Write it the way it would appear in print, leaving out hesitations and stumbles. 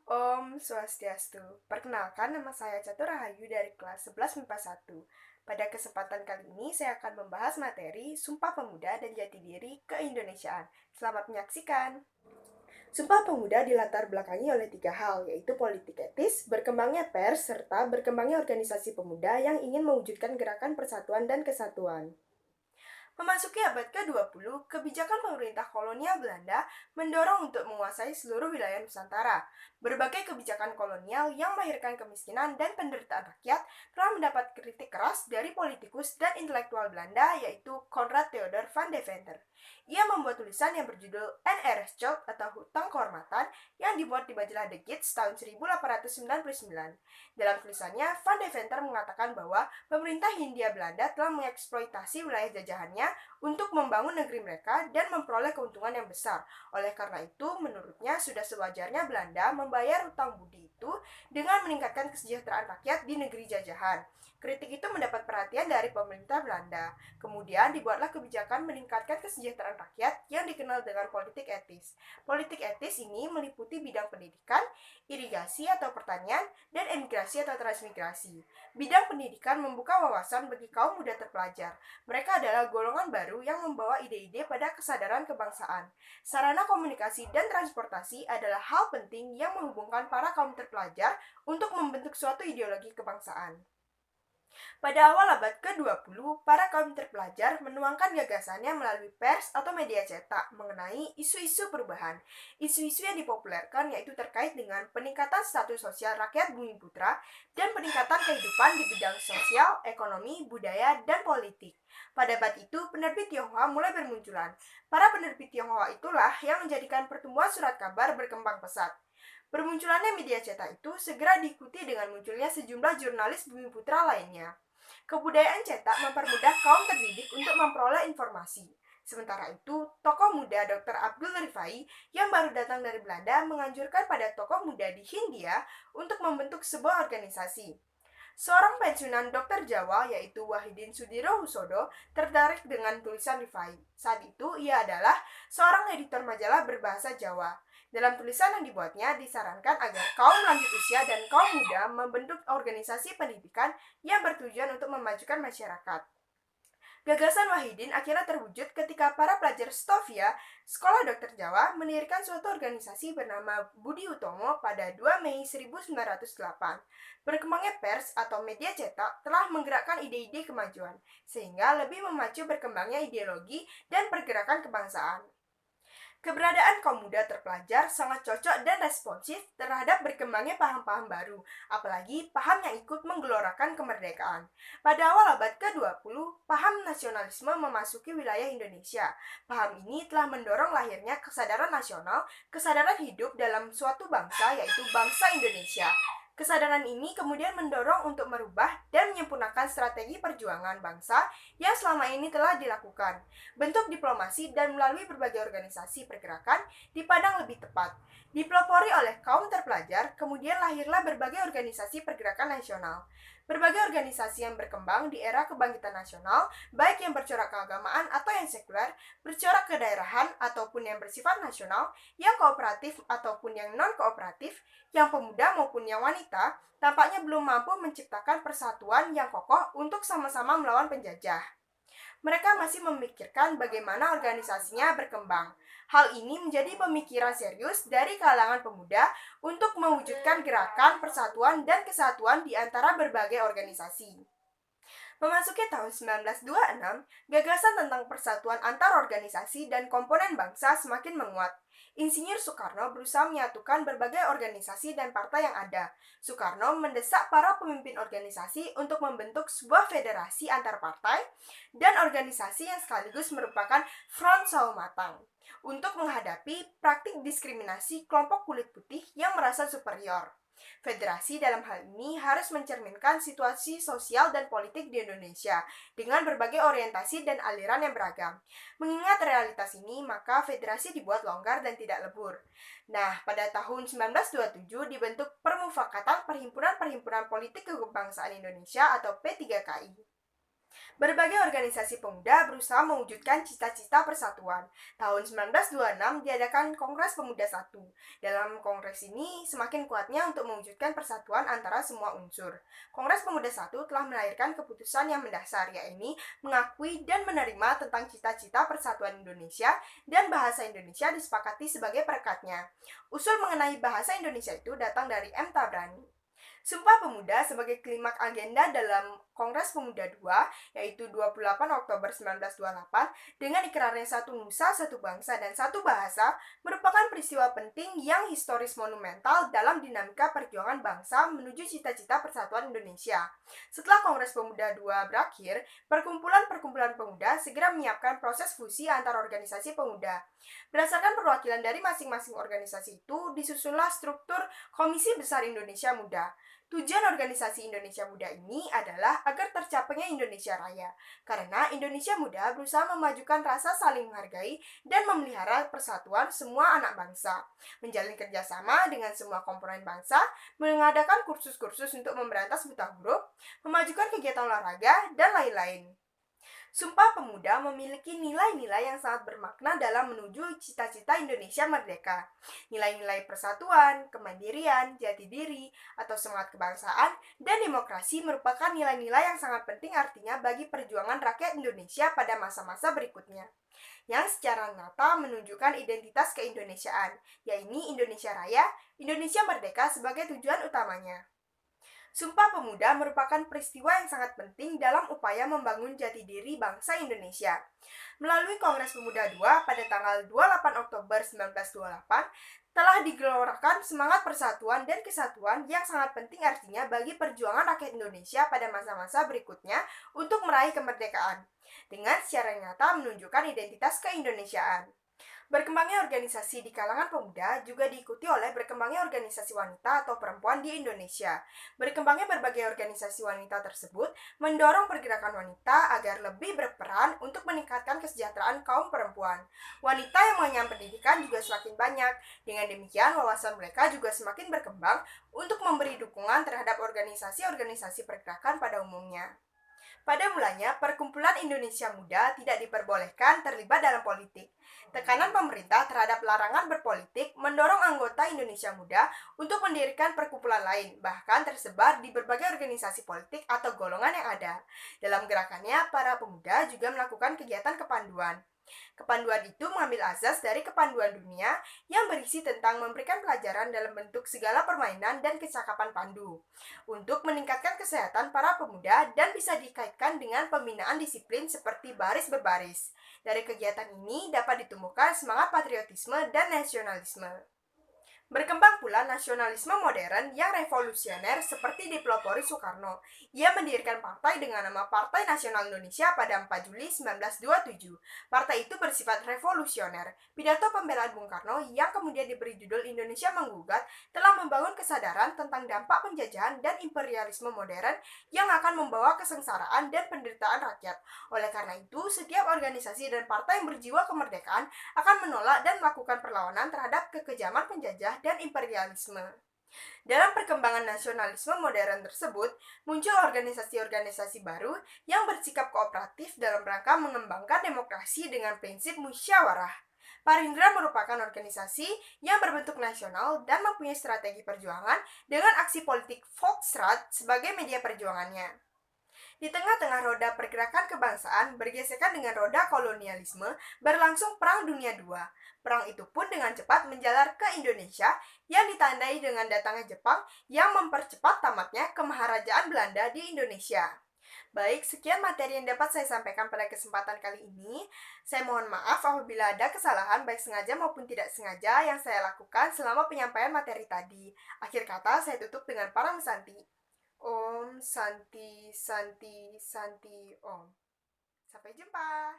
Om Swastiastu. Perkenalkan, nama saya Catur Rahayu dari kelas 11 MIPA 1. Pada kesempatan kali ini, saya akan membahas materi Sumpah Pemuda dan Jati Diri Keindonesiaan. Selamat menyaksikan. Sumpah Pemuda dilatar belakangi oleh tiga hal, yaitu politik etis, berkembangnya pers, serta berkembangnya organisasi pemuda yang ingin mewujudkan gerakan persatuan dan kesatuan. Memasuki abad ke-20, kebijakan pemerintah kolonial Belanda mendorong untuk menguasai seluruh wilayah Nusantara. Berbagai kebijakan kolonial yang melahirkan kemiskinan dan penderitaan rakyat telah mendapat kritik keras dari politikus dan intelektual Belanda, yaitu Konrad Theodor van Deventer. Ia membuat tulisan yang berjudul NRS Child atau Hutang Kehormatan yang dibuat di majalah The Gids tahun 1899. Dalam tulisannya, Van Deventer mengatakan bahwa pemerintah Hindia Belanda telah mengeksploitasi wilayah jajahannya untuk membangun negeri mereka dan memperoleh keuntungan yang besar. Oleh karena itu, menurutnya sudah sewajarnya Belanda membayar hutang budi itu dengan meningkatkan kesejahteraan rakyat di negeri jajahan. Kritik itu mendapat perhatian dari pemerintah Belanda. Kemudian dibuatlah kebijakan meningkatkan kesejahteraan rakyat yang dikenal dengan politik etis. Politik etis ini meliputi bidang pendidikan, irigasi atau pertanian, dan emigrasi atau transmigrasi. Bidang pendidikan membuka wawasan bagi kaum muda terpelajar. Mereka adalah golongan baru yang membawa ide-ide pada kesadaran kebangsaan. Sarana komunikasi dan transportasi adalah hal penting yang menghubungkan para kaum terpelajar untuk membentuk suatu ideologi kebangsaan. Pada awal abad ke-20, para kaum terpelajar menuangkan gagasannya melalui pers atau media cetak mengenai isu-isu perubahan. Isu-isu yang dipopulerkan yaitu terkait dengan peningkatan status sosial rakyat Bumiputra dan peningkatan kehidupan di bidang sosial, ekonomi, budaya, dan politik. Pada abad itu, penerbit Tionghoa mulai bermunculan. Para penerbit Tionghoa itulah yang menjadikan pertumbuhan surat kabar berkembang pesat. Bermunculannya media cetak itu segera diikuti dengan munculnya sejumlah jurnalis Bumiputra lainnya. Kebudayaan cetak mempermudah kaum terdidik untuk memperoleh informasi. Sementara itu, tokoh muda Dr. Abdul Rifai yang baru datang dari Belanda menganjurkan pada tokoh muda di Hindia untuk membentuk sebuah organisasi. Seorang pensiunan dokter Jawa yaitu Wahidin Sudirohusodo tertarik dengan tulisan Rifai. Saat itu ia adalah seorang editor majalah berbahasa Jawa. Dalam tulisan yang dibuatnya disarankan agar kaum lanjut usia dan kaum muda membentuk organisasi pendidikan yang bertujuan untuk memajukan masyarakat. Gagasan Wahidin akhirnya terwujud ketika para pelajar Stovia, Sekolah Dokter Jawa, mendirikan suatu organisasi bernama Budi Utomo pada 2 Mei 1908. Berkembangnya pers atau media cetak telah menggerakkan ide-ide kemajuan, sehingga lebih memacu berkembangnya ideologi dan pergerakan kebangsaan. Keberadaan kaum muda terpelajar sangat cocok dan responsif terhadap berkembangnya paham-paham baru, apalagi paham yang ikut menggelorakan kemerdekaan. Pada awal abad ke-20, paham nasionalisme memasuki wilayah Indonesia. Paham ini telah mendorong lahirnya kesadaran nasional, kesadaran hidup dalam suatu bangsa, yaitu bangsa Indonesia. Kesadaran ini kemudian mendorong untuk merubah dan menyempurnakan strategi perjuangan bangsa yang selama ini telah dilakukan. Bentuk diplomasi dan melalui berbagai organisasi pergerakan dipandang lebih tepat. Dipelopori oleh kaum terpelajar, kemudian lahirlah berbagai organisasi pergerakan nasional. Berbagai organisasi yang berkembang di era kebangkitan nasional, baik yang bercorak keagamaan atau yang sekuler, bercorak kedaerahan ataupun yang bersifat nasional, yang kooperatif ataupun yang non-kooperatif, yang pemuda maupun yang wanita, tampaknya belum mampu menciptakan persatuan yang kokoh untuk sama-sama melawan penjajah. Mereka masih memikirkan bagaimana organisasinya berkembang. Hal ini menjadi pemikiran serius dari kalangan pemuda untuk mewujudkan gerakan persatuan dan kesatuan di antara berbagai organisasi. Memasuki tahun 1926, gagasan tentang persatuan antar organisasi dan komponen bangsa semakin menguat. Insinyur Soekarno berusaha menyatukan berbagai organisasi dan partai yang ada. Soekarno mendesak para pemimpin organisasi untuk membentuk sebuah federasi antar partai dan organisasi yang sekaligus merupakan front Saumatang untuk menghadapi praktik diskriminasi kelompok kulit putih yang merasa superior. Federasi dalam hal ini harus mencerminkan situasi sosial dan politik di Indonesia dengan berbagai orientasi dan aliran yang beragam. Mengingat realitas ini, maka federasi dibuat longgar dan tidak lebur. Nah, pada tahun 1927 dibentuk Permufakatan Perhimpunan-Perhimpunan Politik Kebangsaan Indonesia atau P3KI. Berbagai organisasi pemuda berusaha mewujudkan cita-cita persatuan. Tahun 1926 diadakan Kongres Pemuda I. Dalam kongres ini semakin kuatnya untuk mewujudkan persatuan antara semua unsur. Kongres Pemuda I telah melahirkan keputusan yang mendasar, yakni mengakui dan menerima tentang cita-cita persatuan Indonesia dan bahasa Indonesia disepakati sebagai perekatnya. Usul mengenai bahasa Indonesia itu datang dari M. Tabrani. Sumpah Pemuda sebagai klimaks agenda dalam Kongres Pemuda II, yaitu 28 Oktober 1928, dengan ikrarnya satu nusa, satu bangsa, dan satu bahasa, merupakan peristiwa penting yang historis monumental dalam dinamika perjuangan bangsa menuju cita-cita persatuan Indonesia. Setelah Kongres Pemuda II berakhir, perkumpulan-perkumpulan pemuda segera menyiapkan proses fusi antar organisasi pemuda. Berdasarkan perwakilan dari masing-masing organisasi itu, disusunlah struktur Komisi Besar Indonesia Muda. Tujuan organisasi Indonesia Muda ini adalah agar tercapainya Indonesia Raya, karena Indonesia Muda berusaha memajukan rasa saling menghargai dan memelihara persatuan semua anak bangsa, menjalin kerjasama dengan semua komponen bangsa, mengadakan kursus-kursus untuk memberantas buta huruf, memajukan kegiatan olahraga, dan lain-lain. Sumpah Pemuda memiliki nilai-nilai yang sangat bermakna dalam menuju cita-cita Indonesia merdeka. Nilai-nilai persatuan, kemandirian, jati diri, atau semangat kebangsaan, dan demokrasi merupakan nilai-nilai yang sangat penting artinya bagi perjuangan rakyat Indonesia pada masa-masa berikutnya, yang secara nyata menunjukkan identitas keindonesiaan, yaitu Indonesia Raya, Indonesia Merdeka sebagai tujuan utamanya. Sumpah Pemuda merupakan peristiwa yang sangat penting dalam upaya membangun jati diri bangsa Indonesia. Melalui Kongres Pemuda II pada tanggal 28 Oktober 1928, telah digelorkan semangat persatuan dan kesatuan yang sangat penting artinya bagi perjuangan rakyat Indonesia pada masa-masa berikutnya untuk meraih kemerdekaan, dengan secara nyata menunjukkan identitas keindonesiaan. Berkembangnya organisasi di kalangan pemuda juga diikuti oleh berkembangnya organisasi wanita atau perempuan di Indonesia. Berkembangnya berbagai organisasi wanita tersebut mendorong pergerakan wanita agar lebih berperan untuk meningkatkan kesejahteraan kaum perempuan. Wanita yang mengenyam pendidikan juga semakin banyak. Dengan demikian, wawasan mereka juga semakin berkembang untuk memberi dukungan terhadap organisasi-organisasi pergerakan pada umumnya. Pada mulanya, Perkumpulan Indonesia Muda tidak diperbolehkan terlibat dalam politik. Tekanan pemerintah terhadap larangan berpolitik mendorong anggota Indonesia Muda untuk mendirikan perkumpulan lain, bahkan tersebar di berbagai organisasi politik atau golongan yang ada. Dalam gerakannya, para pemuda juga melakukan kegiatan kepanduan. Kepanduan itu mengambil asas dari kepanduan dunia yang berisi tentang memberikan pelajaran dalam bentuk segala permainan dan kecakapan pandu untuk meningkatkan kesehatan para pemuda dan bisa dikaitkan dengan pembinaan disiplin seperti baris berbaris. Dari kegiatan ini dapat ditumbuhkan semangat patriotisme dan nasionalisme. Berkembang pula nasionalisme modern yang revolusioner seperti dipelopori Soekarno. Ia mendirikan partai dengan nama Partai Nasional Indonesia pada 4 Juli 1927. Partai itu bersifat revolusioner. Pidato pembelaan Bung Karno yang kemudian diberi judul Indonesia Menggugat telah membangun kesadaran tentang dampak penjajahan dan imperialisme modern yang akan membawa kesengsaraan dan penderitaan rakyat. Oleh karena itu, setiap organisasi dan partai yang berjiwa kemerdekaan akan menolak dan melakukan perlawanan terhadap kekejaman penjajah dan imperialisme. Dalam perkembangan nasionalisme modern tersebut, muncul organisasi-organisasi baru yang bersikap kooperatif dalam rangka mengembangkan demokrasi dengan prinsip musyawarah. Parindra merupakan organisasi yang berbentuk nasional dan mempunyai strategi perjuangan dengan aksi politik Volksraad sebagai media perjuangannya. Di tengah-tengah roda pergerakan kebangsaan bergesekan dengan roda kolonialisme, berlangsung Perang Dunia II. Perang itu pun dengan cepat menjalar ke Indonesia yang ditandai dengan datangnya Jepang yang mempercepat tamatnya kemaharajaan Belanda di Indonesia. Baik, sekian materi yang dapat saya sampaikan pada kesempatan kali ini. Saya mohon maaf apabila ada kesalahan baik sengaja maupun tidak sengaja yang saya lakukan selama penyampaian materi tadi. Akhir kata, saya tutup dengan Param Santi. Om Santi Santi Santi Om. Sampai jumpa.